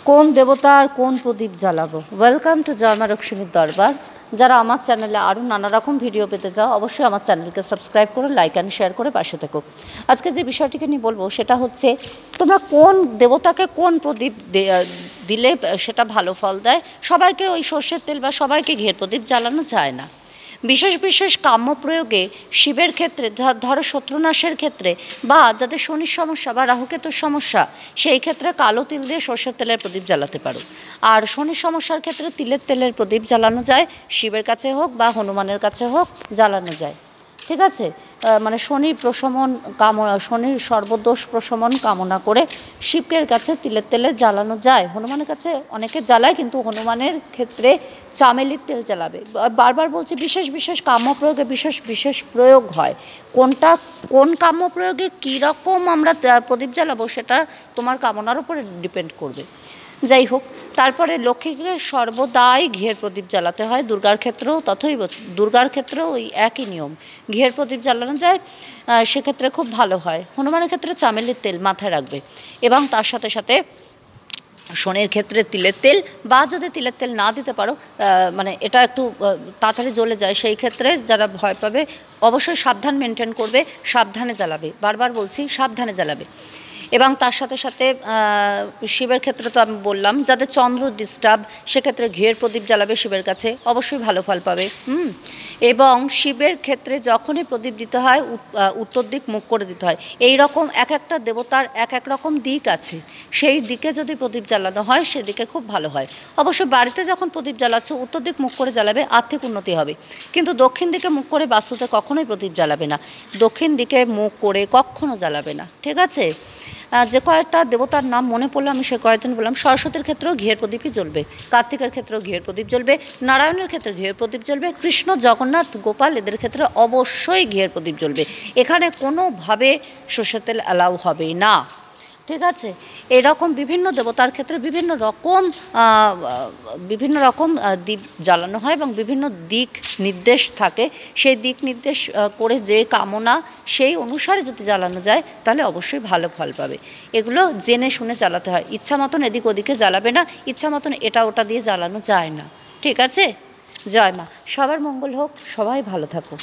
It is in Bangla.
কোন দেবতার কোন প্রদীপ জ্বালাবো? ওয়েলকাম টু জয়মা রক্ষিণীর দরবার। যারা আমার চ্যানেলে আরও নানা রকম ভিডিও পেতে চাও, অবশ্যই আমার চ্যানেলকে সাবস্ক্রাইব করে লাইক অ্যান্ড শেয়ার করে পাশে থেকো। আজকে যে বিষয়টিকে নিয়ে বলবো সেটা হচ্ছে, তোমরা কোন দেবতাকে কোন প্রদীপ দিলে সেটা ভালো ফল দেয়। সবাইকে ওই সর্ষের তেল বা সবাইকে ঘিয়ের প্রদীপ জ্বালানো যায় না। বিশেষ বিশেষ কাম্য প্রয়োগে শিবের ক্ষেত্রে, ধরো শত্রুনাশের ক্ষেত্রে, বা যাদের শনির সমস্যা বা রাহুকেতুর সমস্যা, সেই ক্ষেত্রে কালো তিল দিয়ে সর্ষের তেলের প্রদীপ জ্বালাতে পারো। আর শনির সমস্যার ক্ষেত্রে তিলের তেলের প্রদীপ জ্বালানো যায়, শিবের কাছে হোক বা হনুমানের কাছে হোক জ্বালানো যায়। ঠিক আছে, মানে শনির প্রশমন কামনা, শনির সর্বদোষ প্রশমন কামনা করে শিবের কাছে তিলের তেলে জ্বালানো যায়। হনুমানের কাছে অনেকে জ্বালায়, কিন্তু হনুমানের ক্ষেত্রে চামেলির তেল জ্বালাবে। বারবার বলছি, বিশেষ বিশেষ কাম্য প্রয়োগে বিশেষ বিশেষ প্রয়োগ হয়। কোন কাম্য প্রয়োগে কীরকম আমরা প্রদীপ জ্বালাবো সেটা তোমার কামনার উপরে ডিপেন্ড করবে। যাই হোক, তারপরে লক্ষ্মীকে সর্বদাই ঘিয়ের প্রদীপ জ্বালাতে হয়। দুর্গার ক্ষেত্রেও দুর্গার ক্ষেত্রেও ওই একই নিয়ম, ঘিয়ের প্রদীপ জ্বালানো যায়, সেক্ষেত্রে খুব ভালো হয়। হনুমানের ক্ষেত্রে চামেলির তেল মাথায় রাখবে, এবং তার সাথে সাথে শনির ক্ষেত্রে তিলের তেল, বা যদি তিলের তেল না দিতে পারো, মানে এটা একটু তাড়াতাড়ি জ্বলে যায়, সেই ক্ষেত্রে যারা ভয় পাবে অবশ্যই সাবধান মেনটেন করবে, সাবধানে জ্বালাবে। বারবার বলছি, সাবধানে জ্বালাবে। এবং তার সাথে সাথে শিবের ক্ষেত্রে তো আমি বললাম, যাদের চন্দ্র ডিস্টার্ব, সেক্ষেত্রে ঘিয়ের প্রদীপ জ্বালাবে শিবের কাছে, অবশ্যই ভালো ফল পাবে। এবং শিবের ক্ষেত্রে যখনই প্রদীপ দিতে হয়, উত্তর দিক মুখ করে দিতে হয়। এই রকম এক একটা দেবতার এক এক রকম দিক আছে, সেই দিকে যদি প্রদীপ জ্বালানো হয় সেদিকে খুব ভালো হয়। অবশ্য বাড়িতে যখন প্রদীপ জ্বালাচ্ছ উত্তর দিক মুখ করে জ্বালাবে, আর্থিক উন্নতি হবে। কিন্তু দক্ষিণ দিকে মুখ করে বাস্তুতে কখনোই প্রদীপ জ্বালাবে না, দক্ষিণ দিকে মুখ করে কখনো জ্বালাবে না। ঠিক আছে, যে কয়েকটা দেবতার নাম মনে পড়লো আমি সে কয়েকজন বললাম। সরস্বতীর ক্ষেত্রেও ঘিয়ের প্রদীপই জ্বলবে, কার্তিকের ক্ষেত্রেও ঘিয়ের প্রদীপ জ্বলবে, নারায়ণের ক্ষেত্রে ঘিয়ের প্রদীপ জ্বলবে, কৃষ্ণ, জগন্নাথ, গোপাল এদের ক্ষেত্রে অবশ্যই ঘিয়ের প্রদীপ জ্বলবে। এখানে কোনোভাবে সর্ষের তেল অ্যালাউ হবে না। ঠিক আছে, এরকম বিভিন্ন দেবতার ক্ষেত্রে বিভিন্ন রকম দ্বীপ জ্বালানো হয়, এবং বিভিন্ন দিক নির্দেশ থাকে। সেই দিক নির্দেশ করে যে কামনা, সেই অনুসারে যদি জ্বালানো যায় তাহলে অবশ্যই ভালো ফল পাবে। এগুলো জেনে শুনে জ্বালাতে হয়, ইচ্ছা মতন এদিক ওদিকে জ্বালাবে না, ইচ্ছা মতন এটা ওটা দিয়ে জ্বালানো যায় না। ঠিক আছে, জয় মা, সবার মঙ্গল হোক, সবাই ভালো থাকো।